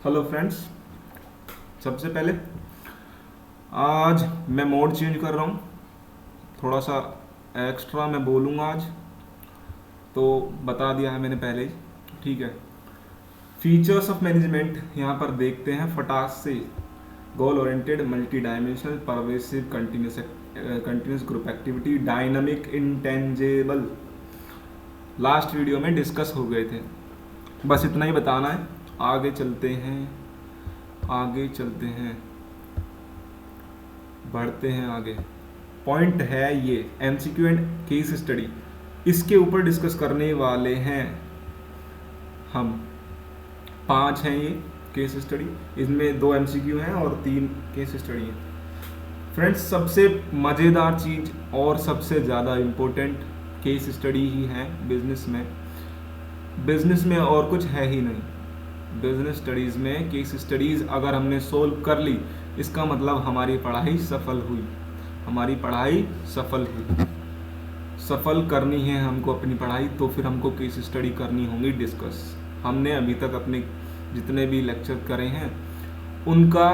Hello friends. सबसे पहले आज मैं मोड चेंज कर रहा हूँ, थोड़ा सा एक्स्ट्रा मैं बोलूँगा आज, तो बता दिया है मैंने पहले ही। ठीक है, फीचर्स ऑफ मैनेजमेंट यहाँ पर देखते हैं फटाक से। Goal oriented, multi dimensional, pervasive, continuous group activity, dynamic, intangible, last video में डिस्कस हो गए थे। बस इतना ही बताना है। आगे चलते हैं, आगे चलते हैं, बढ़ते हैं आगे। पॉइंट है ये एमसीक्यू एंड केस स्टडी, इसके ऊपर डिस्कस करने वाले हैं हम। 5 हैं ये केस स्टडी, इसमें 2 एमसीक्यू हैं और 3 केस स्टडी हैं। फ्रेंड्स, सबसे मज़ेदार चीज़ और सबसे ज़्यादा इम्पोर्टेंट केस स्टडी ही है बिजनेस में। बिजनेस में और कुछ है ही नहीं। बिजनेस स्टडीज़ में केस स्टडीज़ अगर हमने सोल्व कर ली, इसका मतलब हमारी पढ़ाई सफल हुई। हमारी पढ़ाई सफल हुई। सफल करनी है हमको अपनी पढ़ाई, तो फिर हमको केस स्टडी करनी होंगी डिस्कस। हमने अभी तक अपने जितने भी लेक्चर करे हैं उनका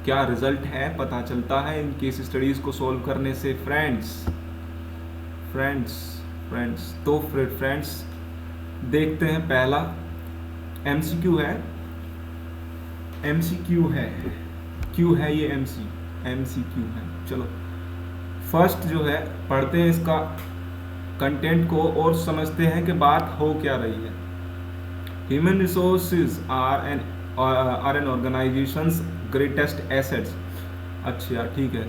क्या रिजल्ट है पता चलता है इन केस स्टडीज़ को सोल्व करने से। फ्रेंड्स तो फिर फ्रेंड्स देखते हैं। पहला एमसीक्यू है, क्यू है ये एमसीक्यू है। चलो फर्स्ट जो है पढ़ते हैं इसका कंटेंट को और समझते हैं कि बात हो क्या रही है। Human resources are an organisation's greatest assets. अच्छा ठीक है।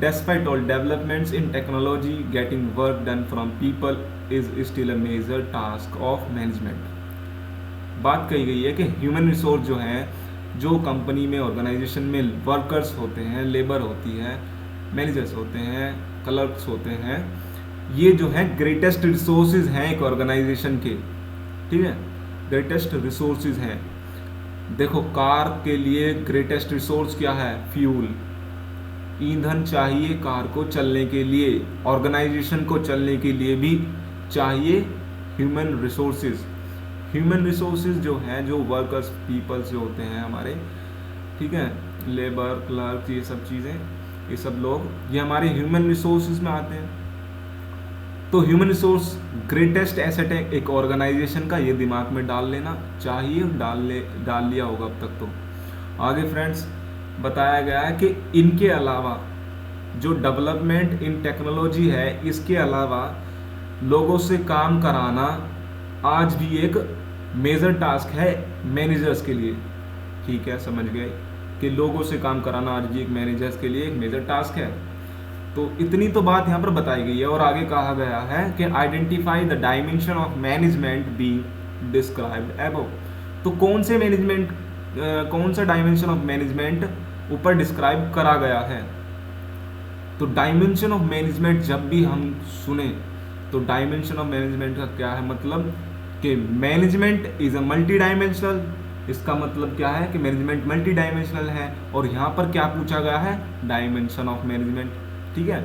Despite all developments in technology, getting work done from people is still a major task of management. बात कही गई है कि ह्यूमन रिसोर्स जो है, जो कंपनी में ऑर्गेनाइजेशन में वर्कर्स होते हैं, लेबर होती है, मैनेजर्स होते हैं, क्लर्क्स होते हैं, ये जो है ग्रेटेस्ट रिसोर्सेज हैं एक ऑर्गेनाइजेशन के। ठीक है, ग्रेटेस्ट रिसोर्सेज हैं। देखो कार के लिए ग्रेटेस्ट रिसोर्स क्या है? फ्यूल, ईंधन चाहिए कार को चलने के लिए। ऑर्गेनाइजेशन को चलने के लिए भी चाहिए ह्यूमन रिसोर्सेज। ह्यूमन रिसोर्सेज जो हैं, जो वर्कर्स पीपल्स जो होते हैं हमारे, ठीक है, लेबर, क्लर्क, ये सब चीज़ें, ये सब लोग, ये हमारे ह्यूमन रिसोर्सेज में आते हैं। तो ह्यूमन रिसोर्स ग्रेटेस्ट एसेट है एक ऑर्गेनाइजेशन का, ये दिमाग में डाल लेना चाहिए। डाल लिया होगा अब तक तो। आगे फ्रेंड्स बताया गया है कि इनके अलावा जो डेवलपमेंट इन टेक्नोलॉजी है, इसके अलावा लोगों से काम कराना आज भी एक मेजर टास्क है मैनेजर्स के लिए। ठीक है, समझ गए कि लोगों से काम कराना आज भी एक मैनेजर्स के लिए एक मेजर टास्क है। तो इतनी तो बात यहाँ पर बताई गई है। और आगे कहा गया है कि identify the dimension of management being described above. तो कौन सा डायमेंशन ऑफ मैनेजमेंट ऊपर डिस्क्राइब करा गया है? तो डायमेंशन ऑफ मैनेजमेंट जब भी हम सुने तो डायमेंशन ऑफ मैनेजमेंट का क्या है मतलब कि management is a multi dimensional. इसका मतलब क्या है कि मैनेजमेंट मल्टी डायमेंशनल है। और यहाँ पर क्या पूछा गया है? Dimension of management. ठीक है,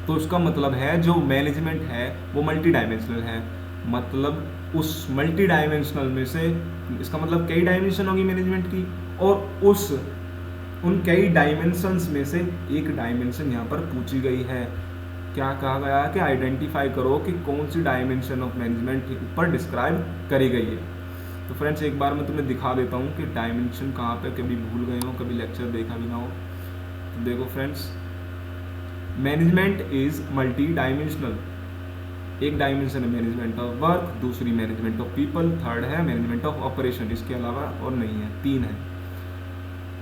तो उसका मतलब है जो मैनेजमेंट है वो मल्टी डायमेंशनल है। मतलब उस मल्टी डायमेंशनल में से, इसका मतलब कई डायमेंशन होगी मैनेजमेंट की, और उन कई डायमेंशंस में से एक डायमेंशन यहाँ पर पूछी गई है। क्या कहा गया है कि आइडेंटिफाई करो कि कौन सी डायमेंशन ऑफ मैनेजमेंट ऊपर डिस्क्राइब करी गई है। तो फ्रेंड्स एक बार मैं तुम्हें दिखा देता हूँ कि डायमेंशन कहाँ पे, कभी भूल गए हो, कभी लेक्चर देखा भी ना हो। तो देखो friends, management is multi dimensional. एक डायमेंशन है मैनेजमेंट ऑफ वर्क, दूसरी मैनेजमेंट ऑफ पीपल, थर्ड है मैनेजमेंट ऑफ ऑपरेशन। इसके अलावा और नहीं है, 3 है।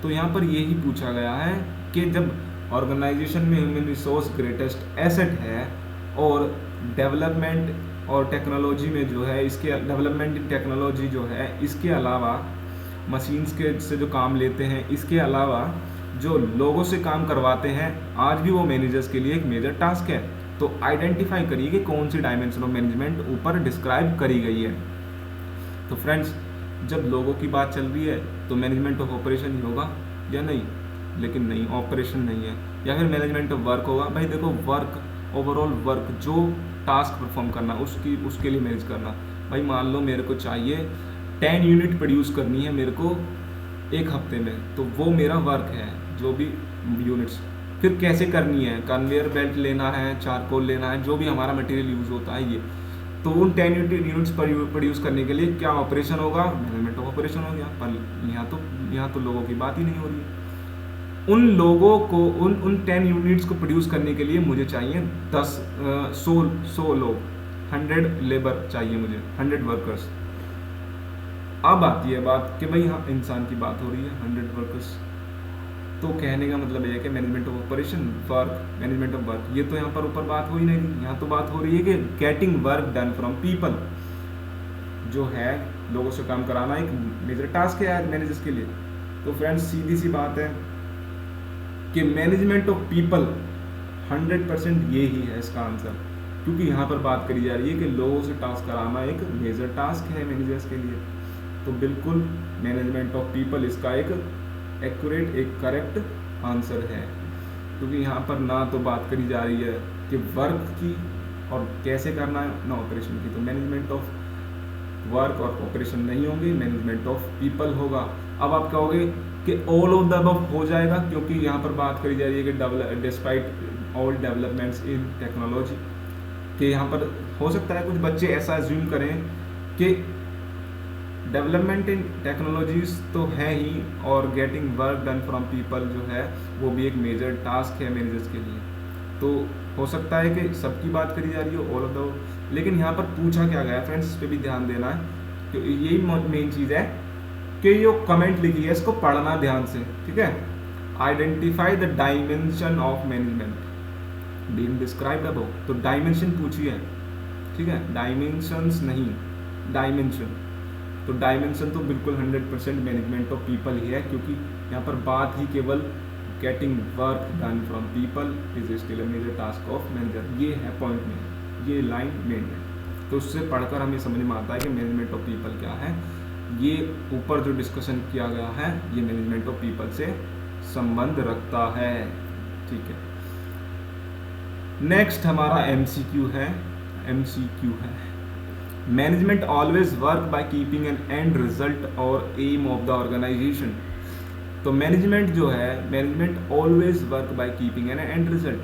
तो यहाँ पर यही पूछा गया है कि जब ऑर्गेनाइजेशन में ह्यूमन रिसोर्स ग्रेटेस्ट एसेट है और डेवलपमेंट और टेक्नोलॉजी में जो है, इसके डेवलपमेंट इन टेक्नोलॉजी जो है, इसके अलावा मशीन्स के से जो काम लेते हैं, इसके अलावा जो लोगों से काम करवाते हैं, आज भी वो मैनेजर्स के लिए एक मेजर टास्क है। तो आइडेंटिफाई करिए कि कौन सी डायमेंशन ऑफ मैनेजमेंट ऊपर डिस्क्राइब करी गई है। तो फ्रेंड्स जब लोगों की बात चल रही है तो मैनेजमेंट ऑफ ऑपरेशन ही होगा या नहीं? लेकिन नहीं, ऑपरेशन नहीं है। या फिर मैनेजमेंट ऑफ वर्क होगा? भाई देखो, वर्क, ओवरऑल वर्क, जो टास्क परफॉर्म करना उसके लिए मैनेज करना। भाई मान लो मेरे को चाहिए 10 यूनिट प्रोड्यूस करनी है मेरे को एक हफ्ते में, तो वो मेरा वर्क है, जो भी यूनिट्स। फिर कैसे करनी है, कन्वेयर बेल्ट लेना है, चारकोल लेना है, जो भी हमारा मटेरियल यूज़ होता है ये, तो उन 10 यूनिट्स प्रोड्यूस करने के लिए क्या ऑपरेशन होगा, मैनेजमेंट ऑफ ऑपरेशन हो गया। पर यहाँ तो लोगों की बात ही नहीं हो रही है। उन लोगों को उन 10 यूनिट्स को प्रोड्यूस करने के लिए मुझे चाहिए 100 लोग, 100 लेबर चाहिए मुझे, 100 वर्कर्स। अब आती है बात कि भाई हाँ, इंसान की बात हो रही है, 100 वर्कर्स। तो कहने का मतलब ये है कि management of operation, work, management of work, ये तो यहाँ पर ऊपर बात हो ही नहीं रही। यहाँ तो बात हो रही है कि getting work done from people, जो है लोगों से काम कराना एक मेजर टास्क है मैनेजर्स के लिए। तो फ्रेंड्स, सीधी सी बात है कि मैनेजमेंट ऑफ पीपल 100% ये ही है इसका आंसर, क्योंकि यहाँ पर बात करी जा रही है कि लोगों से टास्क कराना एक मेजर टास्क है मैनेजर्स के लिए। तो बिल्कुल मैनेजमेंट ऑफ पीपल इसका एक एक्यूरेट, एक करेक्ट आंसर है, क्योंकि यहाँ पर ना तो बात करी जा रही है कि वर्क की और कैसे करना है, ना ऑपरेशन की। तो मैनेजमेंट ऑफ वर्क और ऑपरेशन नहीं होंगे, मैनेजमेंट ऑफ पीपल होगा। अब आप कहोगे कि ऑल ऑफ द अबव हो जाएगा, क्योंकि यहाँ पर बात करी जा रही है कि despite all developments in technology, कि यहाँ पर हो सकता है कुछ बच्चे ऐसा अज्यूम करें कि डेवलपमेंट इन टेक्नोलॉजीज तो है ही, और getting work done from people जो है वो भी एक मेजर टास्क है मैनेजर्स के लिए। तो हो सकता है कि सबकी बात करी जा रही हो, ऑल ऑफ द, लेकिन यहाँ पर पूछा क्या गया फ्रेंड्स, इस पर भी ध्यान देना है, कि यही मेन चीज़ है कि ये कमेंट लिखी है, इसको पढ़ना ध्यान से, ठीक है। Identify the dimension of management being described above, तो डायमेंशन पूछी है, ठीक है, डायमेंशंस नहीं, डायमेंशन। तो डायमेंशन तो बिल्कुल 100% मैनेजमेंट ऑफ पीपल ही है, क्योंकि यहाँ पर बात ही केवल getting work done from people is still a major task of manager, ये है पॉइंट में, ये लाइन मेन है। तो उससे पढ़कर हमें समझ में आता है कि मैनेजमेंट ऑफ पीपल क्या है। ये ऊपर जो डिस्कशन किया गया है ये मैनेजमेंट ऑफ पीपल से संबंध रखता है, ठीक है। नेक्स्ट हमारा MCQ है, MCQ है, management always work by keeping an and result और एम ऑफ द ऑर्गेनाइजेशन। तो मैनेजमेंट जो है, management always work by keeping an and result.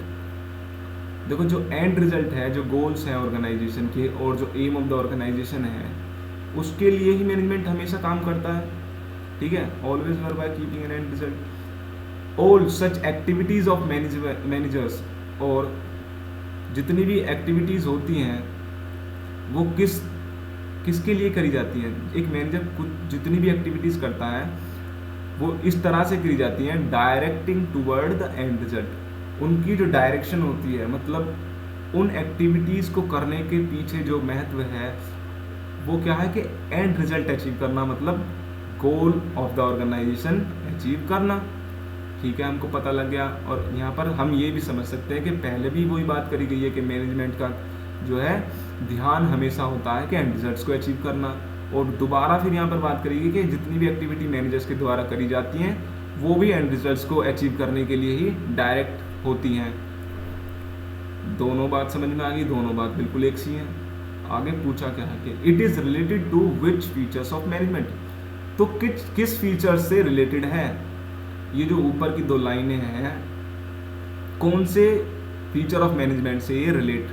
देखो, जो एंड रिजल्ट है, जो गोल्स हैं ऑर्गेनाइजेशन के और जो एम ऑफ द ऑर्गेनाइजेशन है, उसके लिए ही मैनेजमेंट हमेशा काम करता है, ठीक है। Always work by keeping an and result. All such activities of managers, और जितनी भी एक्टिविटीज होती हैं वो किसके लिए करी जाती हैं। एक मैनेजर कुछ जितनी भी एक्टिविटीज करता है वो इस तरह से करी जाती हैं, directing toward the end result. उनकी जो डायरेक्शन होती है, मतलब उन एक्टिविटीज को करने के पीछे जो महत्व है वो क्या है कि एंड रिजल्ट अचीव करना, मतलब goal of the organisation achieve करना, ठीक है, हमको पता लग गया। और यहाँ पर हम ये भी समझ सकते हैं कि पहले भी वही बात करी गई है कि मैनेजमेंट का जो है ध्यान हमेशा होता है कि एंड रिजल्ट्स को अचीव करना। और दोबारा फिर यहाँ पर बात करेगी कि जितनी भी एक्टिविटी मैनेजर्स के द्वारा करी जाती हैं वो भी एंड रिजल्ट्स को अचीव करने के लिए ही डायरेक्ट होती हैं। दोनों बात समझ में आ गई, दोनों बात बिल्कुल एक सी हैं। आगे पूछा क्या है कि it is related to which features of management, तो किस फीचर से रिलेटेड है। ये जो ऊपर की दो लाइनें हैं, कौन से फीचर ऑफ मैनेजमेंट से ये रिलेट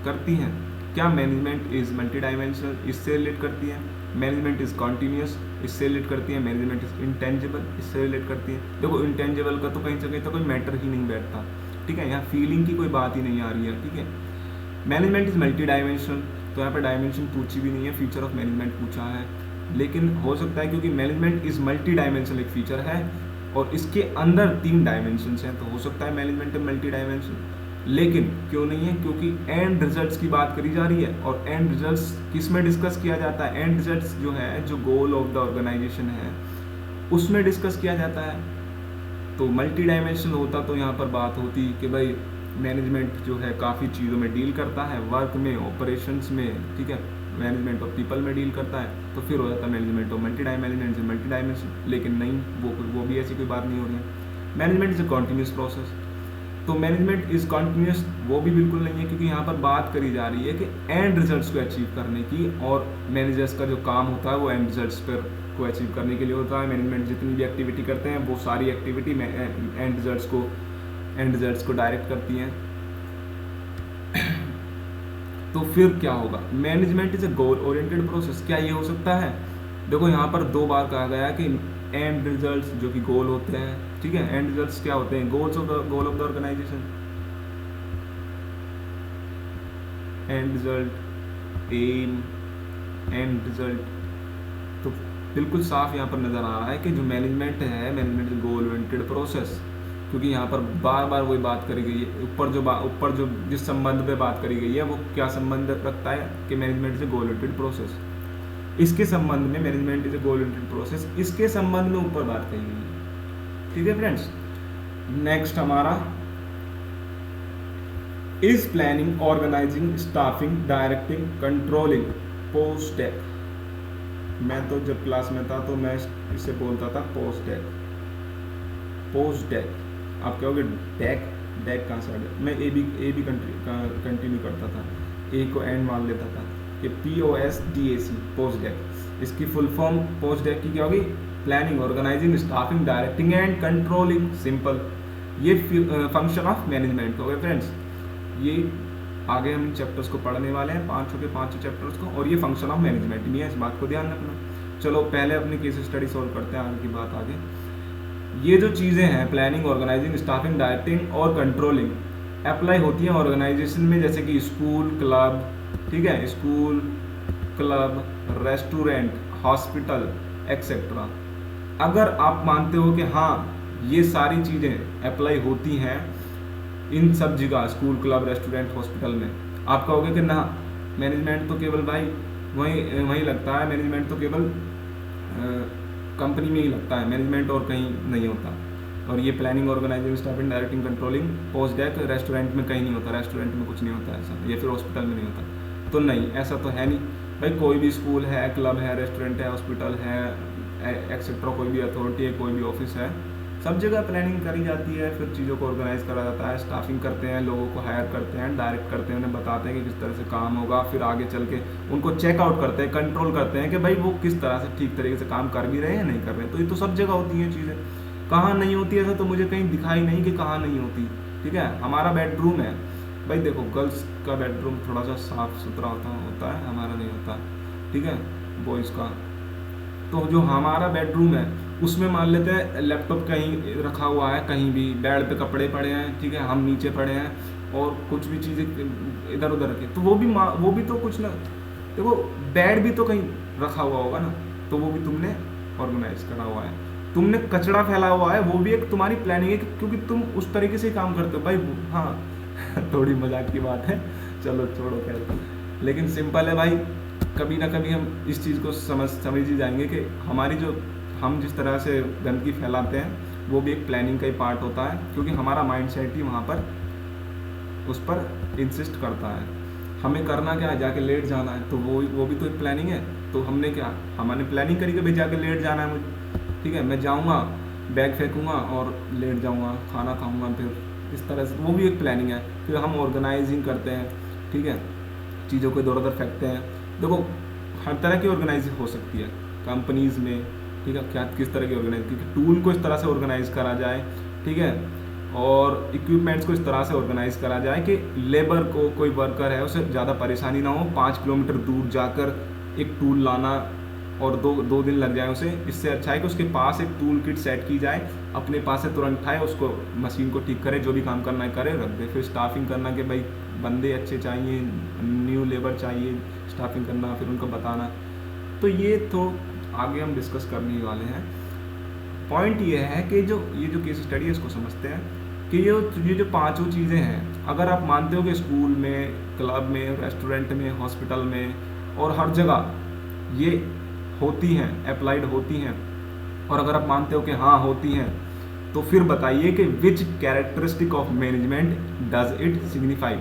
करती हैं। क्या मैनेजमेंट इज मल्टी डायमेंशनल, इससे रिलेट करती है। मैनेजमेंट इज कॉन्टीन्यूस, इससे रिलेट करती है। मैनेजमेंट इज इंटेंजिबल, इससे रिलेट करती है। देखो, इंटेंजिबल का तो कहीं से कहीं तो कोई मैटर ही नहीं बैठता, ठीक है, यहाँ फीलिंग की कोई बात ही नहीं आ रही है, ठीक है। मैनेजमेंट इज मल्टी डायमेंशनल, तो यहाँ पर डायमेंशन पूछी भी नहीं है, फीचर ऑफ मैनेजमेंट पूछा है। लेकिन हो सकता है क्योंकि मैनेजमेंट इज मल्टी डायमेंशनल एक फीचर है और इसके अंदर 3 डायमेंशंस हैं, तो हो सकता है मैनेजमेंट मल्टी डायमेंशन। लेकिन क्यों नहीं है, क्योंकि एंड रिजल्ट्स की बात करी जा रही है और एंड रिजल्ट्स किस में डिस्कस किया जाता है। एंड रिजल्ट्स जो है, जो गोल ऑफ द ऑर्गेनाइजेशन है, उसमें डिस्कस किया जाता है। तो मल्टी डायमेंशनल होता तो यहाँ पर बात होती कि भाई मैनेजमेंट जो है काफ़ी चीज़ों में डील करता है, वर्क में, ऑपरेशंस में, ठीक है, मैनेजमेंट ऑफ पीपल में डील करता है, तो फिर हो जाता है मैनेजमेंट ऑफ मल्टी डायमेंशन। लेकिन नहीं, वो भी ऐसी कोई बात नहीं हो रही है। Management is a continuous process, तो मैनेजमेंट इज कॉन्टिन्यूस वो भी बिल्कुल नहीं है, क्योंकि यहाँ पर बात करी जा रही है कि एंड रिजल्ट्स को अचीव करने की, और मैनेजर्स का जो काम होता है वो एंड रिजल्ट्स पर को अचीव करने के लिए होता है। मैनेजमेंट जितनी भी एक्टिविटी करते हैं वो सारी एक्टिविटी में एंड रिजल्ट्स को डायरेक्ट करती हैं। तो फिर क्या होगा, management is a goal oriented process. क्या ये हो सकता है? देखो यहाँ पर 2 बार कहा गया है कि एंड रिजल्ट्स जो कि गोल होते हैं, ठीक है, एंड रिजल्ट्स क्या होते हैं? Goal of the organisation, and result, um, and result. तो बिल्कुल साफ यहाँ पर नज़र आ रहा है कि जो मैनेजमेंट है, management is goal oriented process, क्योंकि यहाँ पर बार बार वही बात करी गई है। ऊपर जो जिस संबंध पे बात करी गई है वो क्या संबंध रखता है कि management is A goal oriented process. इसके संबंध में management is A goal oriented process, इसके संबंध में ऊपर बात कही गई है। ठीक है फ्रेंड्स, नेक्स्ट हमारा is planning, organising, staffing, directing, controlling, POSDAC. मैं तो जब क्लास में था तो मैं इसे बोलता था पोस्ट डेक। पोस्ट डेक, आप कहोगे डेक कहाँ से आ गया? मैं ए बी कंटिन्यू करता था, ए को एंड मान लेता था। ये POSDAC, पोस्ट डेक। इसकी फुल फॉर्म पोस्ट डेक की क्या होगी? Planning, organising, staffing, directing and controlling. Simple, ये फंक्शन ऑफ मैनेजमेंट हो गए फ्रेंड्स। ये आगे हम चैप्टर्स को पढ़ने वाले हैं, 5 चैप्टर्स को, और ये फंक्शन ऑफ मैनेजमेंट नहीं है, इस बात को ध्यान रखना। चलो पहले अपनी केस स्टडी सॉल्व करते हैं, आगे की बात आगे। ये जो चीज़ें हैं, प्लानिंग, ऑर्गेनाइजिंग, स्टाफिंग, डायरेक्टिंग और कंट्रोलिंग, अप्लाई होती हैं ऑर्गेनाइजेशन में, जैसे कि स्कूल, क्लब, ठीक है, school, club, restaurant, hospital etcetera. अगर आप मानते हो कि हाँ ये सारी चीज़ें अप्लाई होती हैं इन सब जगह, स्कूल, क्लब, रेस्टोरेंट, हॉस्पिटल में, आप कहोगे कि ना मैनेजमेंट तो केवल भाई वहीं लगता है, मैनेजमेंट तो केवल कंपनी में ही लगता है, मैनेजमेंट और कहीं नहीं होता। और ये planning, organising, staffing, directing, controlling, POSDAC restaurant में कहीं नहीं होता, रेस्टोरेंट में कुछ नहीं होता ऐसा, या फिर हॉस्पिटल में नहीं होता। तो नहीं, ऐसा तो है नहीं भाई। कोई भी स्कूल है, क्लब है, रेस्टोरेंट है, हॉस्पिटल है एक्सेट्रा, कोई भी अथॉरिटी है, कोई भी ऑफिस है, सब जगह प्लानिंग करी जाती है, फिर चीज़ों को ऑर्गेनाइज करा जाता है, स्टाफिंग करते हैं, लोगों को हायर करते हैं, डायरेक्ट करते हैं, उन्हें बताते हैं कि किस तरह से काम होगा, फिर आगे चल के उनको चेकआउट करते हैं, कंट्रोल करते हैं कि भाई वो किस तरह से ठीक तरीके से काम कर भी रहे हैं, नहीं कर रहे हैं। तो ये तो सब जगह होती हैं चीज़ें, कहाँ नहीं होती ऐसा तो मुझे कहीं दिखाई नहीं कि कहाँ नहीं होती। ठीक है, हमारा बेडरूम है भाई, देखो गर्ल्स का बेडरूम थोड़ा सा साफ सुथरा होता है, हमारा नहीं होता, ठीक है, बॉयज़ का। तो जो हमारा बेडरूम है उसमें मान लेते हैं लैपटॉप कहीं रखा हुआ है, कहीं भी बेड पे कपड़े पड़े हैं, ठीक है, हम नीचे पड़े हैं और कुछ भी चीज़ें इधर उधर रखे, तो वो भी तो कुछ ना, देखो बेड भी तो कहीं रखा हुआ होगा ना, तो वो भी तुमने ऑर्गेनाइज करा हुआ है। तुमने कचरा फैला हुआ है, वो भी एक तुम्हारी प्लानिंग है, क्योंकि तुम उस तरीके से काम करते हो भाई। हाँ थोड़ी मजाक की बात है, चलो छोड़ो खैर, लेकिन सिंपल है भाई। कभी ना कभी हम इस चीज़ को समझ ही जाएंगे कि हम जिस तरह से गंदगी फैलाते हैं वो भी एक प्लानिंग का ही पार्ट होता है, क्योंकि हमारा माइंड सेट ही वहाँ पर उस पर इंसिस्ट करता है। हमें करना क्या है, जाके लेट जाना है, तो वो भी तो एक प्लानिंग है। तो हमने प्लानिंग करी कि भाई जाके लेट जाना है मुझे, ठीक है, मैं जाऊँगा, बैग फेंकूँगा और लेट जाऊँगा, खाना खाऊँगा, फिर इस तरह से, वो भी एक प्लानिंग है। फिर हम ऑर्गेनाइजिंग करते हैं, ठीक है, चीज़ों को इधर उधर फेंकते हैं। देखो हर तरह की ऑर्गेनाइजिंग हो सकती है कंपनीज़ में, ठीक है, क्या किस तरह की ऑर्गेनाइज, क्योंकि टूल को इस तरह से ऑर्गेनाइज करा जाए, ठीक है, और इक्विपमेंट्स को इस तरह से ऑर्गेनाइज करा जाए कि लेबर को, कोई वर्कर है उसे ज़्यादा परेशानी ना हो, 5 किलोमीटर दूर जाकर एक टूल लाना और दो दिन लग जाए उसे। इससे अच्छा है कि उसके पास एक टूल किट सेट की जाए, अपने पास से तुरंत उठाए, उसको मशीन को ठीक करे, जो भी काम करना है करे, रख दे। फिर स्टाफिंग करना कि भाई बंदे अच्छे चाहिए, न्यू लेबर चाहिए, स्टाफिंग करना, फिर उनको बताना। तो ये तो आगे हम डिस्कस करने ही वाले हैं। पॉइंट ये है कि ये जो केस स्टडी है इसको समझते हैं कि ये जो 5 चीज़ें हैं, अगर आप मानते हो कि स्कूल में, क्लब में, रेस्टोरेंट में, हॉस्पिटल में और हर जगह ये होती हैं, अप्लाइड होती हैं, और अगर आप मानते हो कि हाँ होती हैं, तो फिर बताइए कि which characteristic of management does it signify.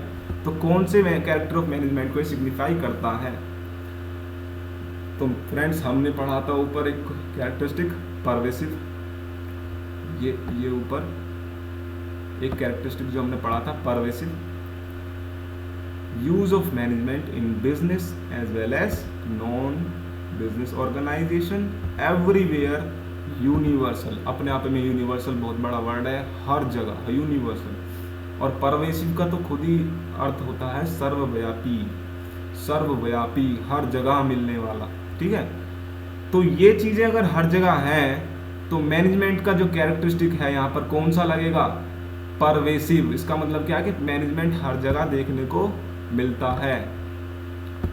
तो कौन से कैरेक्टर ऑफ मैनेजमेंट को सिग्निफाई करता है। तो फ्रेंड्स हमने पढ़ा था ऊपर एक कैरेक्टरिस्टिक परवेसिव, ये ऊपर एक कैरेक्टरिस्टिक जो हमने पढ़ा था pervasive, use of management in business as well as non business organisation everywhere universal, अपने आप में यूनिवर्सल बहुत बड़ा वर्ड है, हर जगह यूनिवर्सल। और परवेसिव का तो खुद ही अर्थ होता है सर्वव्यापी, सर्वव्यापी हर जगह मिलने वाला, ठीक है। तो ये चीजें अगर हर जगह हैं तो मैनेजमेंट का जो कैरेक्टरिस्टिक है यहाँ पर कौन सा लगेगा, परवेसिव। इसका मतलब क्या है कि मैनेजमेंट हर जगह देखने को मिलता है,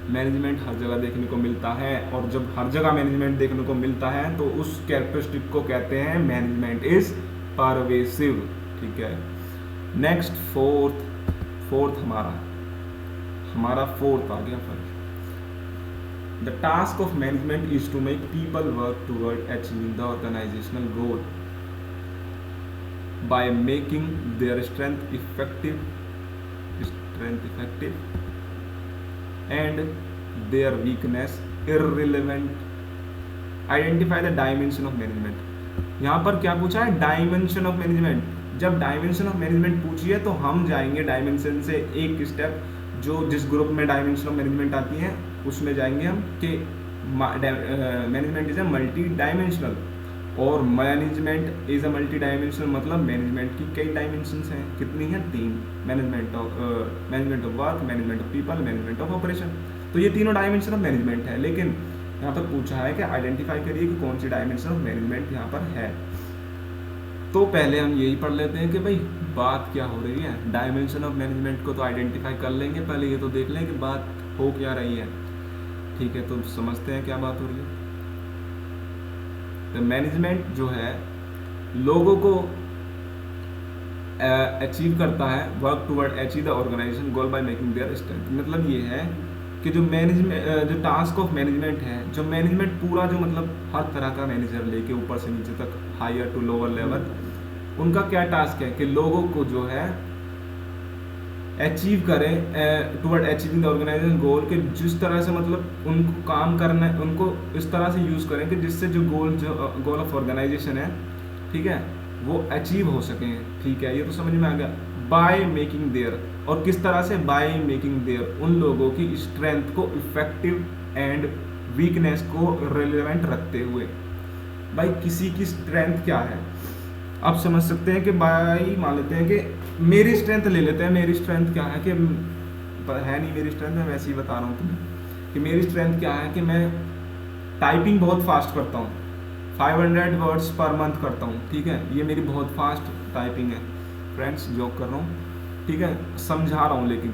मैनेजमेंट हर जगह देखने को मिलता है। और जब हर जगह मैनेजमेंट देखने को मिलता है तो उस कैरेक्टरिस्टिक को कहते हैं मैनेजमेंट इज परवेसिव, ठीक है। नेक्स्ट फोर्थ हमारा फोर्थ आ गया first. The task of management is to make people work toward achieving the organisational goal by making their strength effective and their weakness irrelevant. Identify the dimension of management. यहाँ पर क्या पूछा है, dimension of management. जब dimension of management पूछी है तो हम जाएंगे डायमेंशन से एक स्टेप, जो जिस ग्रुप में डायमेंशन ऑफ मैनेजमेंट आती है उसमें जाएंगे हम कि management is a multi dimensional, और management is a multi dimensional मतलब मैनेजमेंट की कई डायमेंशंस हैं, कितनी हैं, 3। Management of work, management of people, management of operation. तो ये तीनों डायमेंशन ऑफ मैनेजमेंट है। लेकिन यहाँ पर पूछा है कि आइडेंटिफाई करिए कि कौन सी डायमेंशन ऑफ मैनेजमेंट यहाँ पर है। तो पहले हम यही पढ़ लेते हैं कि भाई बात क्या हो रही है। डायमेंशन ऑफ मैनेजमेंट को तो आइडेंटिफाई कर लेंगे, पहले ये तो देख लें कि बात हो क्या रही है, ठीक है। तो समझते हैं क्या बात हो रही है। तो मैनेजमेंट जो है लोगों को अचीव करता है, work toward achieve the organisation goal by making their strength. मतलब ये है कि जो मैनेजमेंट, जो टास्क ऑफ मैनेजमेंट है, जो मैनेजमेंट पूरा जो मतलब हर तरह का मैनेजर लेके ऊपर से नीचे तक, हायर टू लोअर लेवल, उनका क्या टास्क है कि लोगों को जो है अचीव करें टुवर्ड अचीविंग द ऑर्गेनाइजेशन गोल, के जिस तरह से मतलब उनको काम करना है, उनको इस तरह से यूज़ करें कि जिससे जो गोल ऑफ ऑर्गेनाइजेशन है, ठीक है, वो अचीव हो सकें, ठीक है। ये तो समझ में आ गया। बाय मेकिंग देयर, और किस तरह से, बाय मेकिंग देयर, उन लोगों की स्ट्रेंथ को इफेक्टिव एंड वीकनेस को रिलेवेंट रखते हुए। भाई किसी की स्ट्रेंथ क्या है, आप समझ सकते हैं कि भाई मान लेते हैं कि मेरी स्ट्रेंथ ले लेते हैं। मेरी स्ट्रेंथ क्या है कि है नहीं मेरी स्ट्रेंथ, मैं वैसे ही बता रहा हूँ तुम्हें कि मेरी स्ट्रेंथ क्या है कि मैं टाइपिंग बहुत फास्ट करता हूँ, 500 वर्ड्स पर मंथ करता हूँ, ठीक है। ये मेरी बहुत फास्ट टाइपिंग है फ्रेंड्स, जोक कर रहा हूँ, ठीक है, समझा रहा हूँ। लेकिन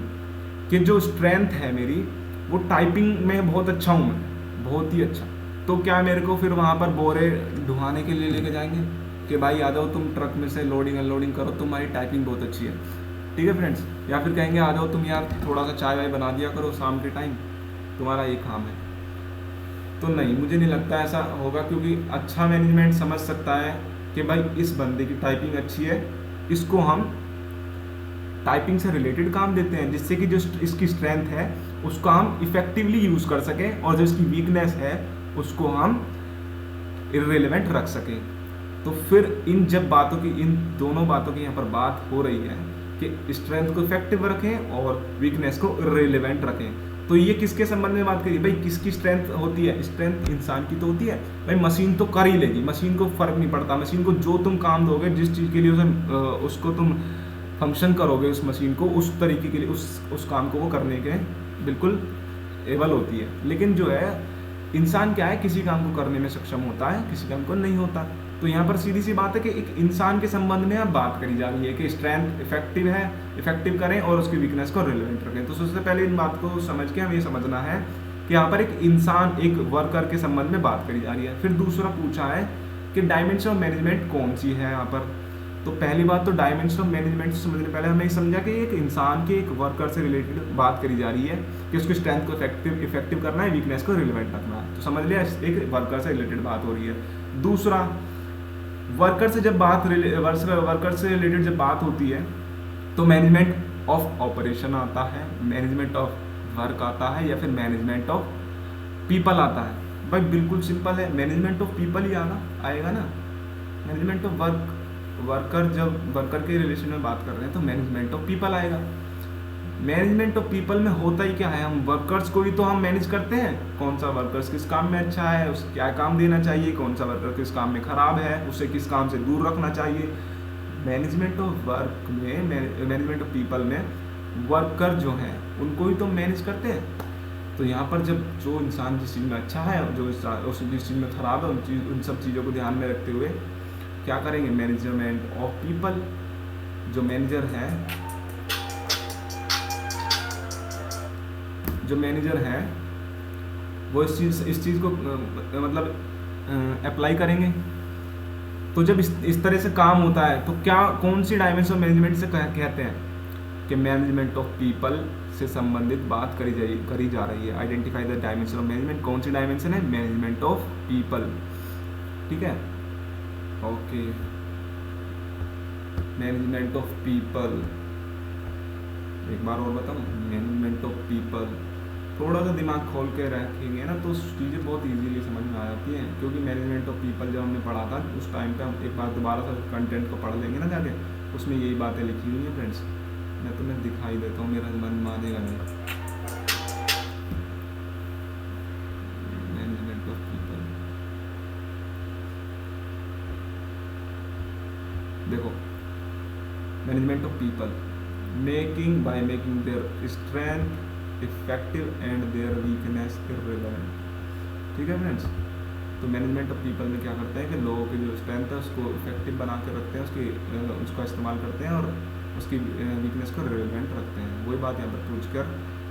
कि जो स्ट्रेंथ है मेरी वो टाइपिंग में बहुत अच्छा हूँ मैं, बहुत ही अच्छा। तो क्या मेरे को फिर वहाँ पर बोरे ढुआने के लिए लेके जाएंगे कि भाई आ जाओ तुम ट्रक में से लोडिंग अनलोडिंग करो, तुम्हारी टाइपिंग बहुत अच्छी है, ठीक है फ्रेंड्स। या फिर कहेंगे आ जाओ तुम यार थोड़ा सा चाय वाय बना दिया करो शाम के टाइम, तुम्हारा ये काम है। तो नहीं, मुझे नहीं लगता ऐसा होगा, क्योंकि अच्छा मैनेजमेंट समझ सकता है कि भाई इस बंदे की टाइपिंग अच्छी है, इसको हम टाइपिंग से रिलेटेड काम देते हैं जिससे कि जो इसकी स्ट्रेंथ है उसको हम इफेक्टिवली यूज़ कर सकें, और जो इसकी वीकनेस है उसको हम इररिलेवेंट रख सकें। तो फिर इन दोनों बातों की यहाँ पर बात हो रही है कि स्ट्रेंथ को इफेक्टिव रखें और वीकनेस को इररिलेवेंट रखें। तो ये किसके संबंध में बात करिए, भाई किसकी स्ट्रेंथ होती है, स्ट्रेंथ इंसान की तो होती है। भाई मशीन तो कर ही लेगी, मशीन को फर्क नहीं पड़ता, मशीन को जो तुम काम दोगे, जिस चीज़ के लिए उसको तुम फंक्शन करोगे, उस मशीन को उस तरीके के लिए उस काम को वो करने के बिल्कुल एबल होती है। लेकिन जो है इंसान क्या है, किसी काम को करने में सक्षम होता है, किसी काम को नहीं होता। तो यहाँ पर सीधी सी बात है कि एक इंसान के संबंध में अब बात करी जा रही है कि स्ट्रेंथ इफेक्टिव करें और उसकी वीकनेस को रिलेवेंट रखें। तो सबसे पहले इन बात को समझ के हमें ये समझना है कि यहाँ पर एक इंसान, एक वर्कर के संबंध में बात करी जा रही है। फिर दूसरा पूछा है कि डायमेंशन ऑफ मैनेजमेंट कौन सी है यहाँ पर। तो पहली बात तो डायमेंशन ऑफ मैनेजमेंट समझने पहले हमें समझा कि एक इंसान के, एक वर्कर से रिलेटेड बात करी जा रही है कि उसकी स्ट्रेंथ को इफेक्टिव करना है, वीकनेस को रिलेवेंट रखना है। तो समझ लिया, एक वर्कर से रिलेटेड बात हो रही है। दूसरा, वर्कर से रिलेटेड जब बात होती है तो मैनेजमेंट ऑफ ऑपरेशन आता है, मैनेजमेंट ऑफ वर्क आता है, या फिर मैनेजमेंट ऑफ पीपल आता है। भाई बिल्कुल सिंपल है, मैनेजमेंट ऑफ पीपल ही आएगा ना। मैनेजमेंट ऑफ वर्कर, जब वर्कर के रिलेशन में बात कर रहे हैं तो मैनेजमेंट ऑफ पीपल आएगा। मैनेजमेंट ऑफ पीपल में होता ही क्या है, हम वर्कर्स को ही तो हम मैनेज करते हैं, कौन सा वर्कर्स किस काम में अच्छा है, उस क्या काम देना चाहिए, कौन सा वर्कर किस काम में खराब है, उसे किस काम से दूर रखना चाहिए। मैनेजमेंट ऑफ वर्क में, मैनेजमेंट ऑफ पीपल में वर्कर जो हैं उनको ही तो मैनेज करते हैं। तो यहाँ पर जब जो इंसान जिस चीज़ में अच्छा है, जो जिस चीज़ में खराब है, उन सब चीज़ों को ध्यान में रखते हुए क्या करेंगे, मैनेजमेंट ऑफ पीपल, जो मैनेजर हैं वो इस चीज़ को मतलब अप्लाई करेंगे। तो जब इस तरह से काम होता है तो क्या कौन सी डायमेंशन ऑफ मैनेजमेंट से कहते हैं कि मैनेजमेंट ऑफ पीपल से संबंधित बात करी जा रही है। Identify the dimension of management, कौन सी डायमेंशन है, मैनेजमेंट ऑफ पीपल। ठीक है, ओके, मैनेजमेंट ऑफ पीपल, एक बार और बताऊं, मैनेजमेंट ऑफ पीपल। थोड़ा सा दिमाग खोल के रखेंगे ना तो चीज़ें बहुत इजीली समझ में आ जाती हैं, क्योंकि मैनेजमेंट ऑफ पीपल जब हमने पढ़ा था उस टाइम पे हम एक बार दोबारा से कंटेंट को पढ़ लेंगे ना जाके, उसमें यही बातें लिखी हुई हैं फ्रेंड्स। मैं तुम्हें दिखाई देता हूँ, मेरा मन मानेगा नहीं। मैनेजमेंट ऑफ पीपल, देखो, management of people, by making their strength effective and their weakness irrelevant. ठीक है फ्रेंड्स, तो मैनेजमेंट ऑफ पीपल में क्या करते हैं कि लोगों की जो स्ट्रेंथ है उसको इफेक्टिव बना के रखते हैं, उसका इस्तेमाल करते हैं और उसकी वीकनेस को रिलेवेंट रखते हैं। वही बात यहाँ पर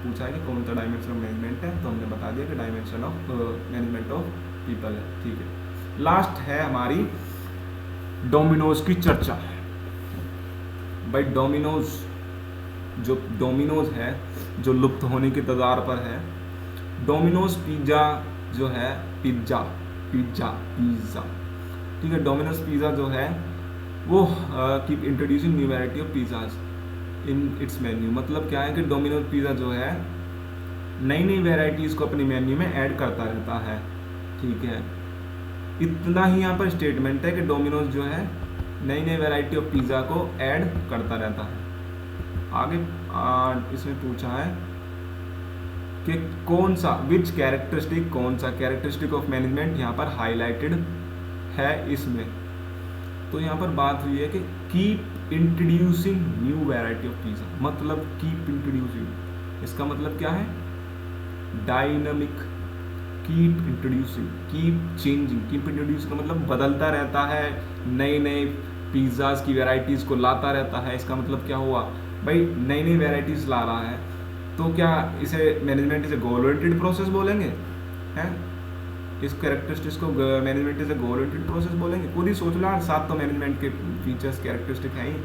पूछा है कि कौन सा डायमेंशन ऑफ मैनेजमेंट है, तो हमने बता दिया कि dimension of management of people है। ठीक है, लास्ट है हमारी डोमिनोज की चर्चा। भाई डोमिनोज है जो लुप्त होने के कगार पर है। डोमिनोज पिज्ज़ा जो है, पिज्ज़ा, ठीक है, डोमिनोज पिज़्ज़ा जो है वो keep introducing new variety of pizzas in its menu. मतलब क्या है कि डोमिनोज पिज़्ज़ा जो है नई वैरायटीज़ को अपने मेन्यू में ऐड करता रहता है। ठीक है, इतना ही यहाँ पर स्टेटमेंट है कि डोमिनोज जो है नई वैरायटी ऑफ पिज़्ज़ा को ऐड करता रहता है। आगे इसमें पूछा है कि कौन सा कैरेक्टरिस्टिक ऑफ मैनेजमेंट यहाँ पर हाईलाइटेड है इसमें। तो यहाँ पर बात हुई है कि keep introducing new variety of pizza, मतलब कीप इंट्रोड्यूसिंग, इसका मतलब क्या है, dynamic, keep introducing, keep changing. Keep introducing का मतलब बदलता रहता है, नए पिज़्ज़ाज की वैरायटीज़ को लाता रहता है। इसका मतलब क्या हुआ भाई, नई वैरायटीज़ ला रहा है, तो क्या इसे मैनेजमेंट इसे गोल ओरिएंटेड प्रोसेस बोलेंगे हैं? इस कैरेक्टरिस्टिक्स को मैनेजमेंट इसे गोल ओरिएंटेड प्रोसेस बोलेंगे? खुद ही सोच लो, 7 तो मैनेजमेंट के फीचर्स कैरेक्टरिस्टिक हैं ही,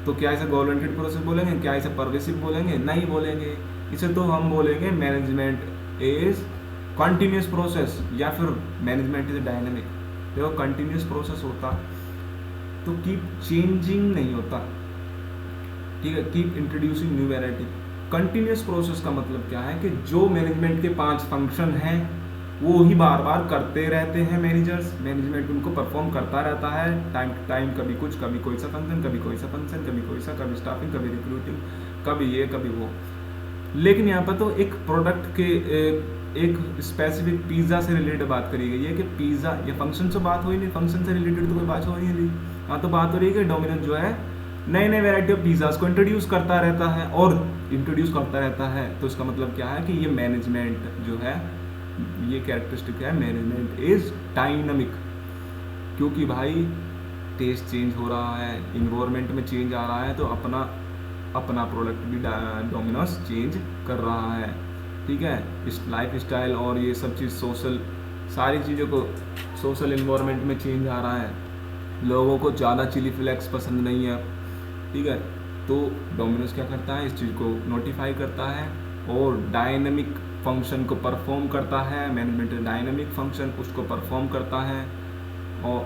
तो क्या इसे गोल ओरिएंटेड प्रोसेस बोलेंगे? क्या इसे परवेसिव बोलेंगे? नहीं बोलेंगे। इसे तो हम बोलेंगे मैनेजमेंट इज कंटिन्यूस प्रोसेस, या फिर मैनेजमेंट इज डायनेमिक। देखो, कंटिन्यूस प्रोसेस होता तो कीप चेंजिंग नहीं होता। ठीक है, keep introducing new variety. Continuous process का मतलब क्या है कि जो मैनेजमेंट के 5 फंक्शन हैं वो ही बार बार करते रहते हैं मैनेजमेंट उनको परफॉर्म करता रहता है टाइम टू टाइम, कभी कुछ, कभी कोई सा फंक्शन, कभी कोई सा फंक्शन, कभी कोई सा, कभी स्टाफिंग, कभी रिक्रूटिंग, कभी ये कभी वो। लेकिन यहाँ पर तो एक प्रोडक्ट के एक स्पेसिफिक पिज़्ज़ा से रिलेटेड बात करी गई है कि पिज़्ज़ा, ये फंक्शन से बात हो ही नहीं, फंक्शन से रिलेटेड तो कोई बात हो ही नहीं। हाँ, तो बात हो रही है कि डोमिनोज जो है नए वैरायटी ऑफ पिज़्ज़ाज को इंट्रोड्यूस करता रहता है तो इसका मतलब क्या है कि ये मैनेजमेंट जो है, ये कैरेक्टरिस्टिक है, मैनेजमेंट इज डायनामिक। क्योंकि भाई टेस्ट चेंज हो रहा है, इन्वायरमेंट में चेंज आ रहा है, तो अपना प्रोडक्ट भी डोमिनोज चेंज कर रहा है। ठीक है, इस लाइफ स्टाइल और ये सब चीज़ सारी चीज़ों को सोशल इन्वायरमेंट में चेंज आ रहा है। लोगों को ज़्यादा चिली फ्लेक्स पसंद नहीं है। ठीक है, तो डोमिनोज क्या करता है, इस चीज़ को नोटिफाई करता है और डायनेमिक फंक्शन को परफॉर्म करता है। मैनेजमेंट डायनेमिक फंक्शन उसको परफॉर्म करता है और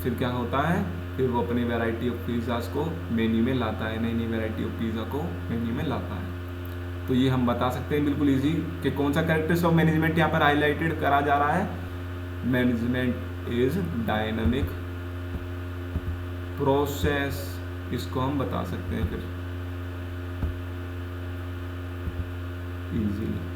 फिर क्या होता है, फिर वो अपनी वैरायटी ऑफ पिज़्ज़ाज को मेन्यू में लाता है, नई वैरायटी ऑफ पिज़्ज़ा को मेन्यू में लाता है। तो ये हम बता सकते हैं बिल्कुल ईजी कि कौन सा कैरेक्टरिस्टिक ऑफ मैनेजमेंट यहाँ पर हाईलाइटेड करा जा रहा है। मैनेजमेंट इज डायनेमिक प्रोसेस, इसको हम बता सकते हैं। फिर इजीली।